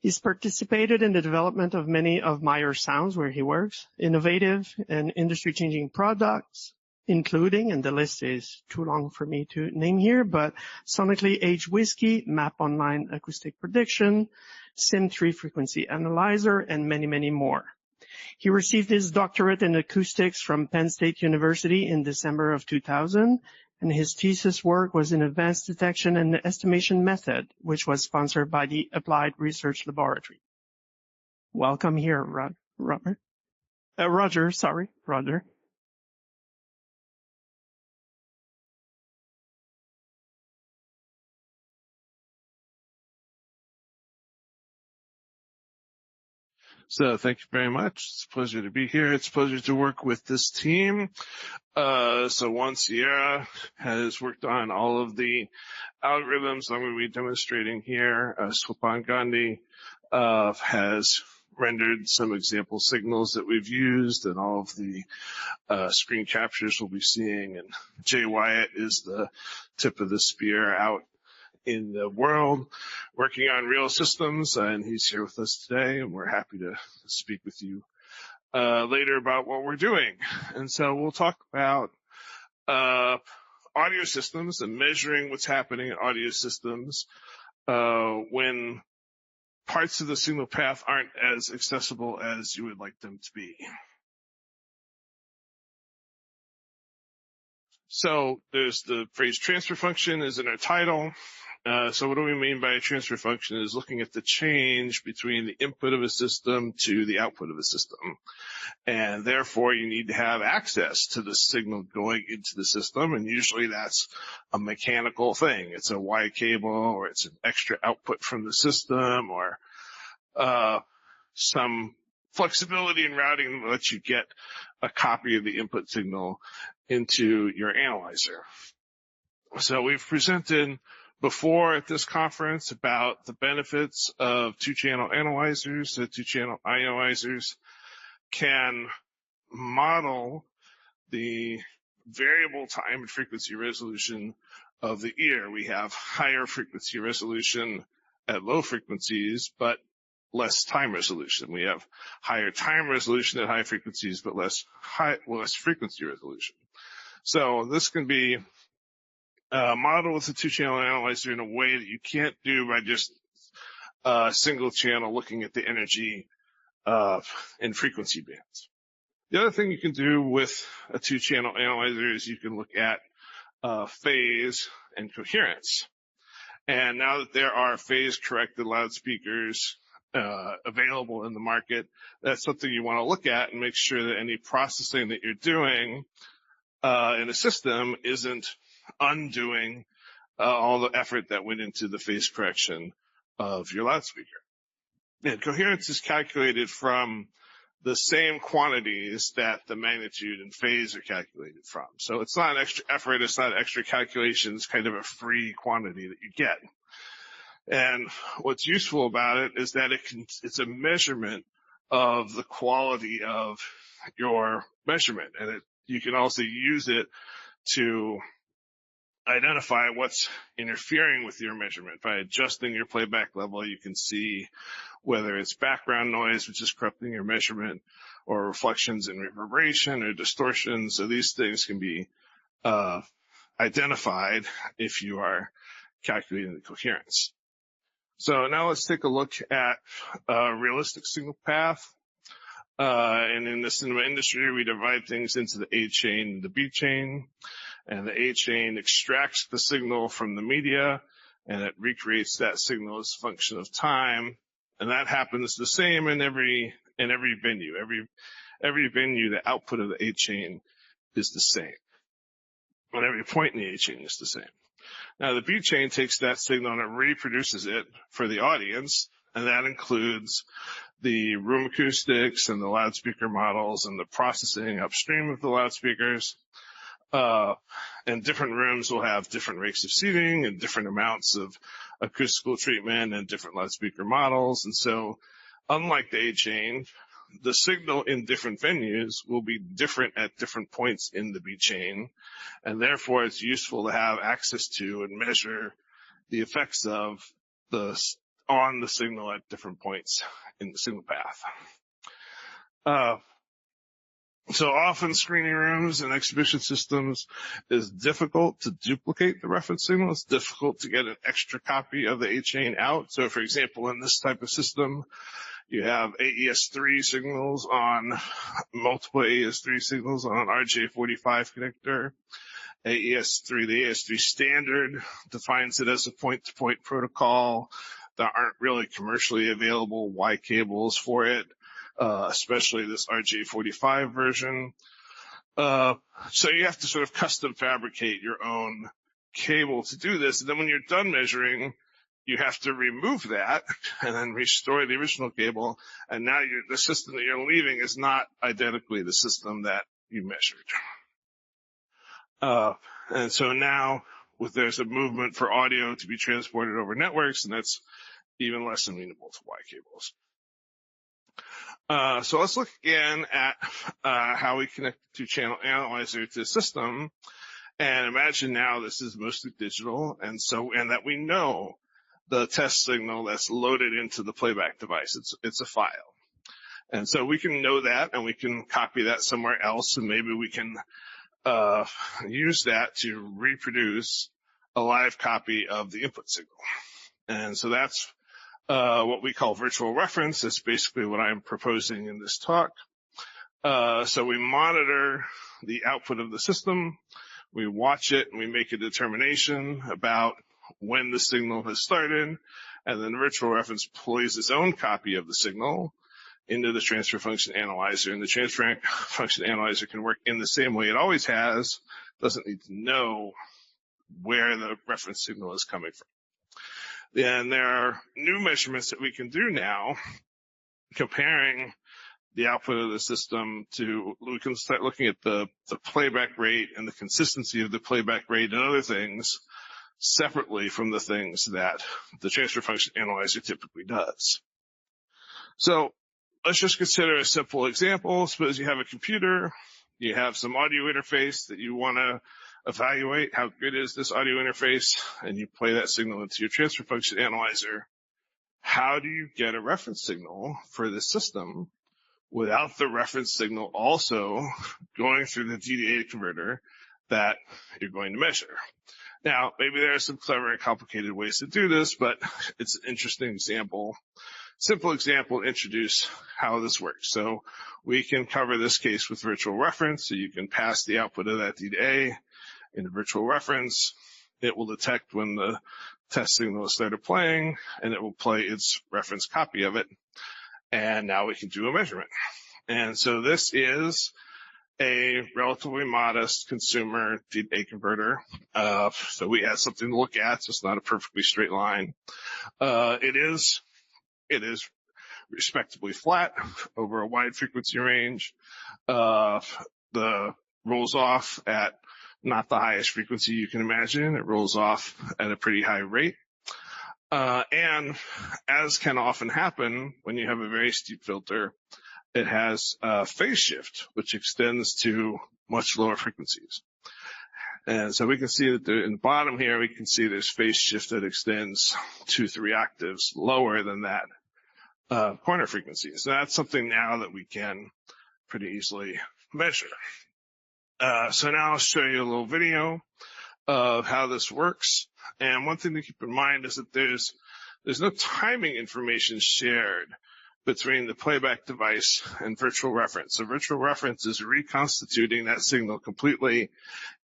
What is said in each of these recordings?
He's participated in the development of many of Meyer sounds where he works, innovative and industry-changing products, including, and the list is too long for me to name here, but sonically aged whiskey, map online acoustic prediction, SIM3 frequency analyzer, and many, many more. He received his doctorate in acoustics from Penn State University in December of 2000, and his thesis work was in advanced detection and estimation method, which was sponsored by the Applied Research Laboratory. Welcome here, Roger. So thank you very much. It's a pleasure to be here. It's a pleasure to work with this team. So Juan Sierra has worked on all of the algorithms I'm going to be demonstrating here. Swapan Gandhi has rendered some example signals that we've used, and all of the screen captures we'll be seeing. And Jay Wyatt is the tip of the spear out in the world working on real systems, and he's here with us today, and we're happy to speak with you later about what we're doing. And so we'll talk about audio systems and measuring what's happening in audio systems when parts of the signal path aren't as accessible as you would like them to be. So there's the phrase transfer function is in our title. So what do we mean by a transfer function is looking at the change between the input of a system to the output of a system. And therefore, you need to have access to the signal going into the system. And usually that's a mechanical thing. It's a Y cable, or it's an extra output from the system, or some flexibility in routing that lets you get a copy of the input signal into your analyzer. So we've presented before at this conference about the benefits of two-channel analyzers. The two-channel analyzers can model the variable time and frequency resolution of the ear. We have higher frequency resolution at low frequencies, but less time resolution. We have higher time resolution at high frequencies, but less frequency resolution. So this can be modeled with a two-channel analyzer in a way that you can't do by just single channel looking at the energy in frequency bands. The other thing you can do with a two-channel analyzer is you can look at phase and coherence. And now that there are phase-corrected loudspeakers available in the market, that's something you want to look at and make sure that any processing that you're doing in a system isn't undoing all the effort that went into the phase correction of your loudspeaker. And coherence is calculated from the same quantities that the magnitude and phase are calculated from. So it's not an extra effort, it's not extra calculation, it's kind of a free quantity that you get. And what's useful about it is that it's a measurement of the quality of your measurement. And you can also use it to identify what's interfering with your measurement. By adjusting your playback level, you can see whether it's background noise, which is corrupting your measurement, or reflections and reverberation or distortion. So these things can be identified if you are calculating the coherence. So now let's take a look at a realistic signal path. And in the cinema industry, we divide things into the A chain and the B chain. And the A chain extracts the signal from the media, and it recreates that signal as a function of time. And that happens the same in every venue. Every venue, the output of the A chain is the same. And every point in the A chain is the same. Now, the B chain takes that signal and it reproduces it for the audience, and that includes the room acoustics and the loudspeaker models and the processing upstream of the loudspeakers. And different rooms will have different rates of seating and different amounts of acoustical treatment and different loudspeaker models. And so, unlike the A chain, the signal in different venues will be different at different points in the B chain. And therefore, it's useful to have access to and measure the effects of the on the signal at different points in the signal path. So often screening rooms and exhibition systems is difficult to duplicate the reference signal. It's difficult to get an extra copy of the A chain out. So for example, in this type of system, you have AES3 signals on multiple AES3 signals on an RJ45 connector. AES3, the AES3 standard defines it as a point-to-point protocol. There aren't really commercially available Y cables for it, especially this RJ45 version. So you have to sort of custom fabricate your own cable to do this. And then when you're done measuring, you have to remove that and then restore the original cable. And now the system that you're leaving is not identically the system that you measured. And so now there's a movement for audio to be transported over networks, and that's even less amenable to Y cables. So let's look again at how we connect the two-channel analyzer to the system. And imagine now this is mostly digital, and that we know the test signal that's loaded into the playback device. It's a file. And so we can know that, and we can copy that somewhere else, and maybe we can use that to reproduce a live copy of the input signal. And so that's what we call virtual reference. That's basically what I'm proposing in this talk. So we monitor the output of the system, we watch it, and we make a determination about when the signal has started, and then virtual reference plays its own copy of the signal into the transfer function analyzer, and the transfer function analyzer can work in the same way it always has, doesn't need to know where the reference signal is coming from. Then there are new measurements that we can do now, comparing the output of the system we can start looking at the playback rate and the consistency of the playback rate and other things separately from the things that the transfer function analyzer typically does. So let's just consider a simple example. Suppose you have a computer, you have some audio interface that you want to evaluate how good is this audio interface, and you play that signal into your transfer function analyzer. How do you get a reference signal for this system without the reference signal also going through the DDA converter that you're going to measure? Now, maybe there are some clever and complicated ways to do this, but it's an interesting example. Simple example to introduce how this works. So we can cover this case with virtual reference. So you can pass the output of that DDA into virtual reference. It will detect when the test signal has started playing, and it will play its reference copy of it. And now we can do a measurement. And so this is a relatively modest consumer DDA converter. So we have something to look at. So it's not a perfectly straight line. It is respectably flat over a wide frequency range. The rolls off at not the highest frequency you can imagine. It rolls off at a pretty high rate. And as can often happen when you have a very steep filter, it has a phase shift, which extends to much lower frequencies. And so we can see that in the bottom here, we can see there's phase shift that extends 2-3 octaves lower than that corner frequency. So that's something now that we can pretty easily measure. So now I'll show you a little video of how this works. And one thing to keep in mind is that there's no timing information shared between the playback device and virtual reference. So virtual reference is reconstituting that signal completely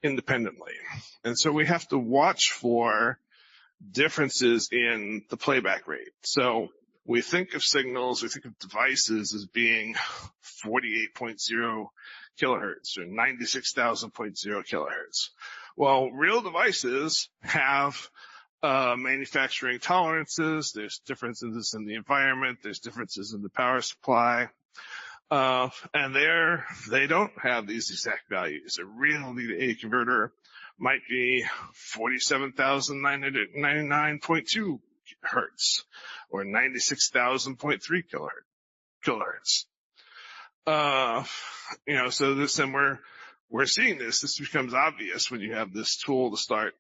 independently. And so we have to watch for differences in the playback rate. So we think of devices as being 48.0 kilohertz or 96,000.0 kilohertz. Well, real devices have manufacturing tolerances. There's differences in the environment. There's differences in the power supply. And they don't have these exact values. A real DA converter might be 47,999.2 hertz or 96,000.3 kilohertz. So this, and we're seeing this becomes obvious when you have this tool to start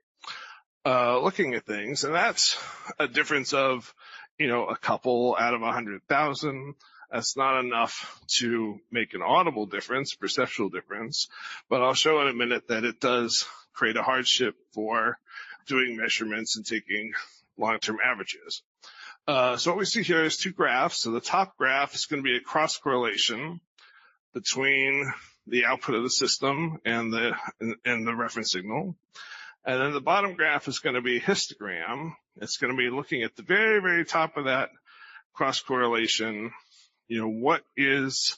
looking at things. And that's a difference of a couple out of 100,000. That's not enough to make an audible difference, perceptual difference, but I'll show in a minute that it does create a hardship for doing measurements and taking long-term averages. So what we see here is two graphs. So the top graph is going to be a cross correlation between the output of the system and the reference signal. And then the bottom graph is going to be a histogram. It's going to be looking at the very, very top of that cross correlation. What is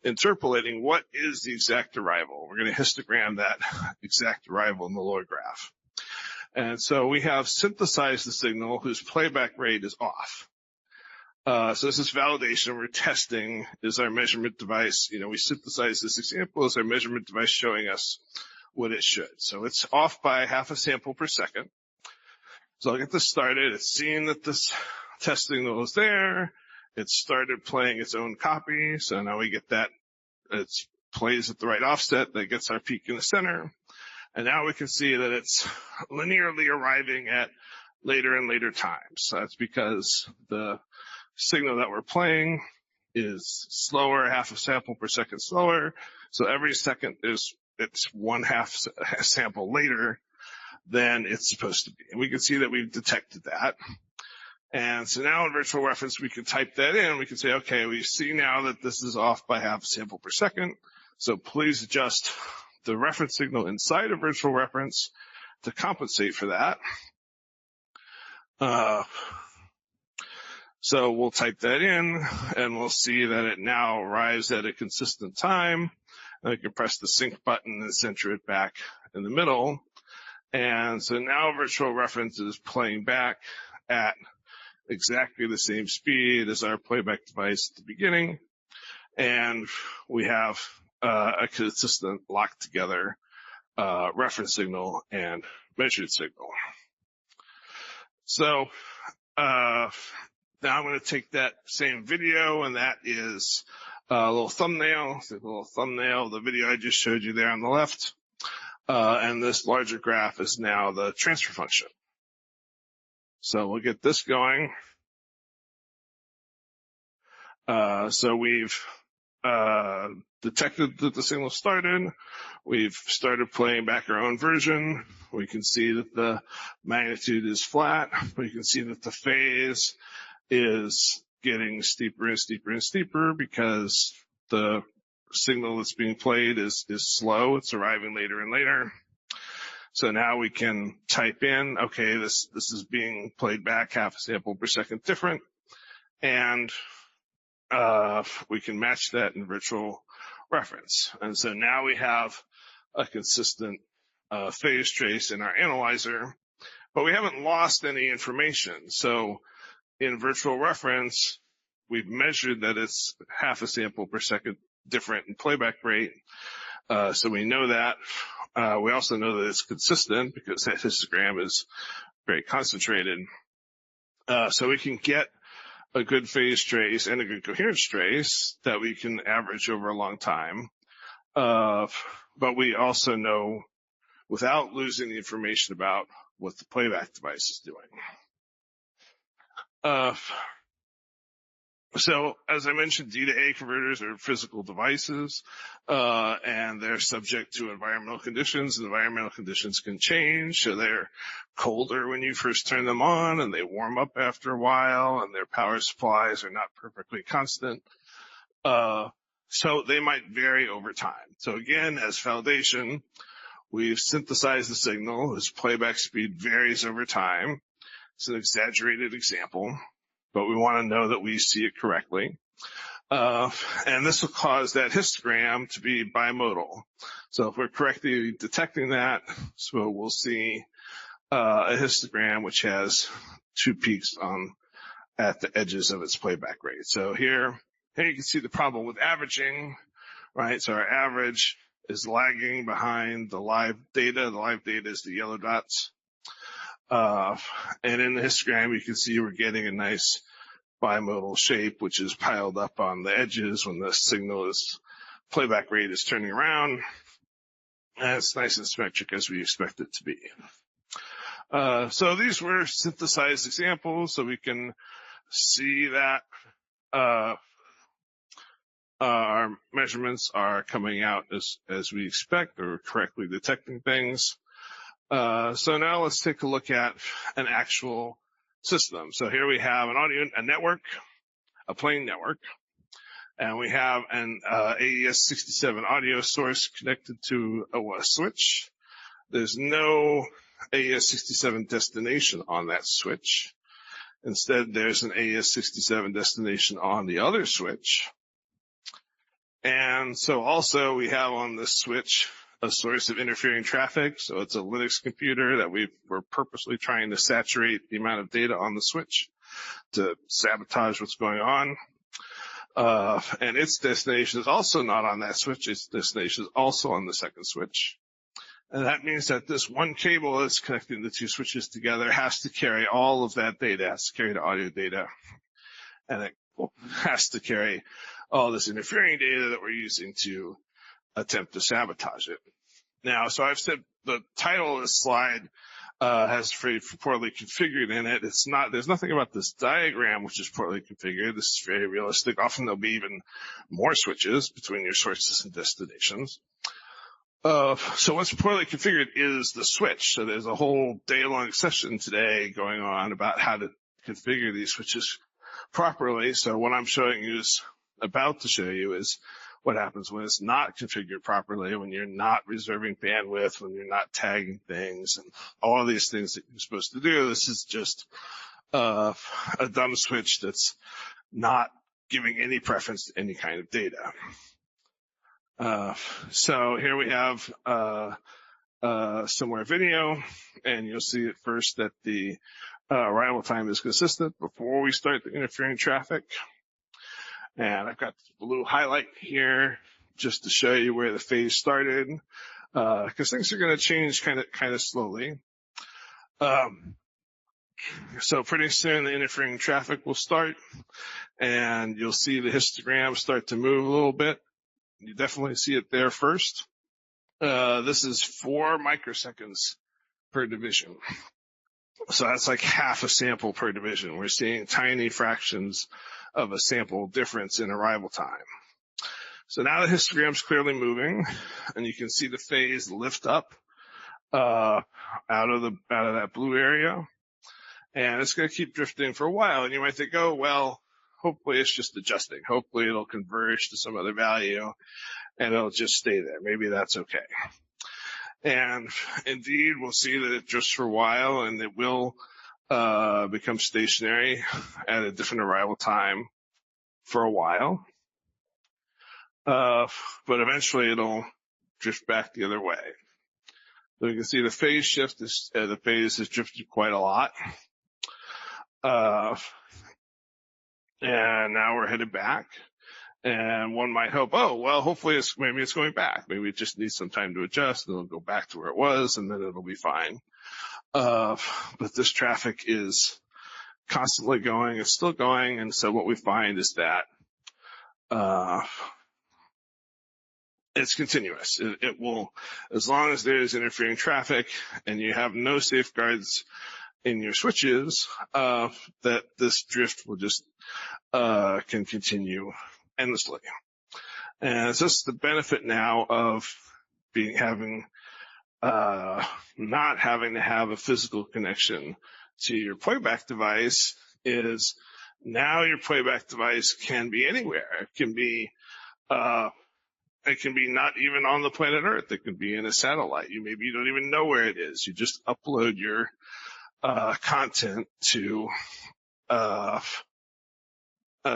interpolating? What is the exact arrival? We're going to histogram that exact arrival in the lower graph. And so we have synthesized the signal whose playback rate is off. So this is validation. We're testing, is our measurement device, we synthesize this example as our measurement device showing us what it should. So it's off by half a sample per second. So I'll get this started. It's seeing that this test signal is there. It started playing its own copy. So now we get that. It plays at the right offset. That gets our peak in the center. And now we can see that it's linearly arriving at later and later times. That's because the signal that we're playing is slower, half a sample per second slower. So every second it's one half sample later than it's supposed to be. And we can see that we've detected that. And so now in virtual reference, we can type that in. We can say, okay, we see now that this is off by half a sample per second. So please adjust the reference signal inside of virtual reference to compensate for that. So we'll type that in, and we'll see that it now arrives at a consistent time. And we can press the sync button and center it back in the middle. And so now virtual reference is playing back at exactly the same speed as our playback device at the beginning. And we have a consistent locked together reference signal and measured signal. So now I'm going to take that same video, and that is a little thumbnail. The little thumbnail of the video I just showed you there on the left. And this larger graph is now the transfer function. So we'll get this going. So we've detected that the signal started. We've started playing back our own version. We can see that the magnitude is flat. We can see that the phase is getting steeper and steeper and steeper because the signal that's being played is slow. It's arriving later and later. So now we can type in, okay, this is being played back half a sample per second different. And we can match that in virtual reference. And so now we have a consistent phase trace in our analyzer, but we haven't lost any information. So in virtual reference, we've measured that it's half a sample per second different in playback rate. So we know that. We also know that it's consistent because that histogram is very concentrated. So we can get a good phase trace and a good coherence trace that we can average over a long time. But we also know without losing the information about what the playback device is doing. So as I mentioned, D to A converters are physical devices, and they're subject to environmental conditions. Environmental conditions can change. So they're colder when you first turn them on, and they warm up after a while, and their power supplies are not perfectly constant. So they might vary over time. So again, as validation, we've synthesized the signal whose playback speed varies over time. It's an exaggerated example, but we want to know that we see it correctly. And this will cause that histogram to be bimodal. So if we're correctly detecting that, so we'll see a histogram which has two peaks at the edges of its playback rate. So here you can see the problem with averaging, right? So our average is lagging behind the live data. The live data is the yellow dots. And in the histogram, you can see we're getting a nice bimodal shape, which is piled up on the edges when the playback rate is turning around. And it's nice and symmetric as we expect it to be. So these were synthesized examples, so we can see that our measurements are coming out as we expect, or correctly detecting things. So now let's take a look at an actual system. So here we have a network, a plain network, and we have an AES67 audio source connected to a switch. There's no AES67 destination on that switch. Instead, there's an AES67 destination on the other switch. And so also we have on this switch a source of interfering traffic. So it's a Linux computer that we're purposely trying to saturate the amount of data on the switch to sabotage what's going on. And its destination is also not on that switch. Its destination is also on the second switch. And that means that this one cable that's connecting the two switches together has to carry all of that data, has to carry the audio data, and it has to carry all this interfering data that we're using to attempt to sabotage it. Now, so I've said the title of this slide has phrase poorly configured in it. There's nothing about this diagram which is poorly configured. This is very realistic. Often there'll be even more switches between your sources and destinations. So what's poorly configured is the switch. So there's a whole day-long session today going on about how to configure these switches properly. So what I'm about to show you is what happens when it's not configured properly, when you're not reserving bandwidth, when you're not tagging things, and all of these things that you're supposed to do. This is just a dumb switch that's not giving any preference to any kind of data. So here we have similar video, and you'll see at first that the arrival time is consistent before we start the interfering traffic. And I've got this blue highlight here just to show you where the phase started, because things are going to change kind of slowly. So pretty soon the interfering traffic will start, and you'll see the histogram start to move a little bit. You definitely see it there first. This is 4 microseconds per division. So that's like half a sample per division. We're seeing tiny fractions of a sample difference in arrival time. So now the histogram's clearly moving, and you can see the phase lift up out of that blue area, and it's going to keep drifting for a while. And you might think, oh well, hopefully it's just adjusting. Hopefully it'll converge to some other value, and it'll just stay there. Maybe that's okay. And indeed, we'll see that it drifts for a while, and it will become stationary at a different arrival time for a while. But eventually it'll drift back the other way. So you can see the phase shift the phase has drifted quite a lot. And now we're headed back. And one might hope, oh, well, hopefully maybe it's going back. Maybe it just needs some time to adjust, and it'll go back to where it was, and then it'll be fine. But this traffic is constantly going. It's still going. And so what we find is that it's continuous. It will, as long as there's interfering traffic and you have no safeguards in your switches, that this drift will just can continue endlessly. And it's just the benefit now of not having to have a physical connection to your playback device is now your playback device can be anywhere. It can be not even on the planet Earth. It can be in a satellite. Maybe you don't even know where it is. You just upload your content to a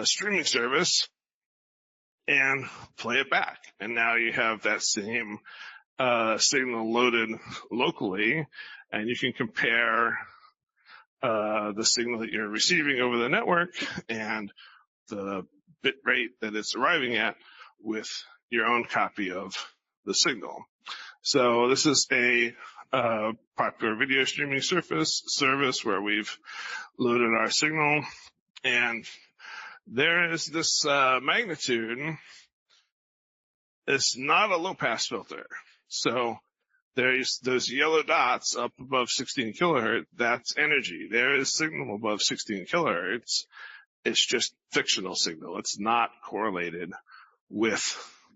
streaming service and play it back. And now you have that same signal loaded locally, and you can compare the signal that you're receiving over the network and the bit rate that it's arriving at with your own copy of the signal. So this is a popular video streaming service where we've loaded our signal, and there is this magnitude. It's not a low-pass filter. So there's those yellow dots up above 16 kilohertz. That's energy. There is signal above 16 kilohertz, it's just fictional signal. It's not correlated with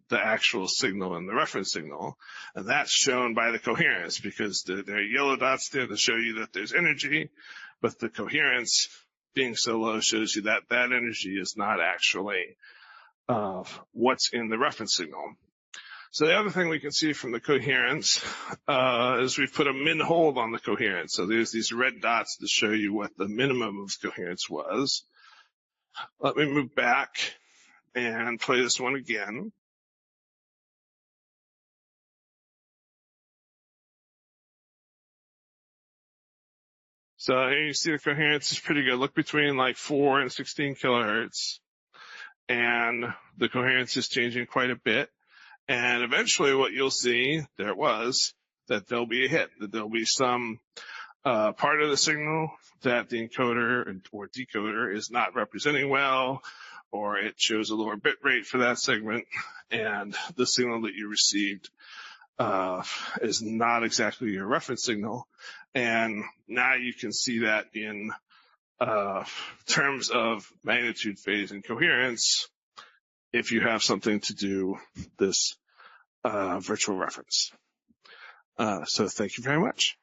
the actual signal and the reference signal. And that's shown by the coherence, because there are yellow dots there to show you that there's energy, but the coherence being so low shows you that that energy is not actually what's in the reference signal. So the other thing we can see from the coherence is we've put a min hold on the coherence. So there's these red dots to show you what the minimum of coherence was. Let me move back and play this one again. So here you see the coherence is pretty good. Look between like 4 and 16 kilohertz. And the coherence is changing quite a bit. And eventually what you'll see, there it was, that there'll be a hit, that there'll be some part of the signal that the encoder or decoder is not representing well, or it shows a lower bit rate for that segment, and the signal that you received is not exactly your reference signal. And now you can see that in terms of magnitude, phase, and coherence if you have something to do this virtual reference. So thank you very much.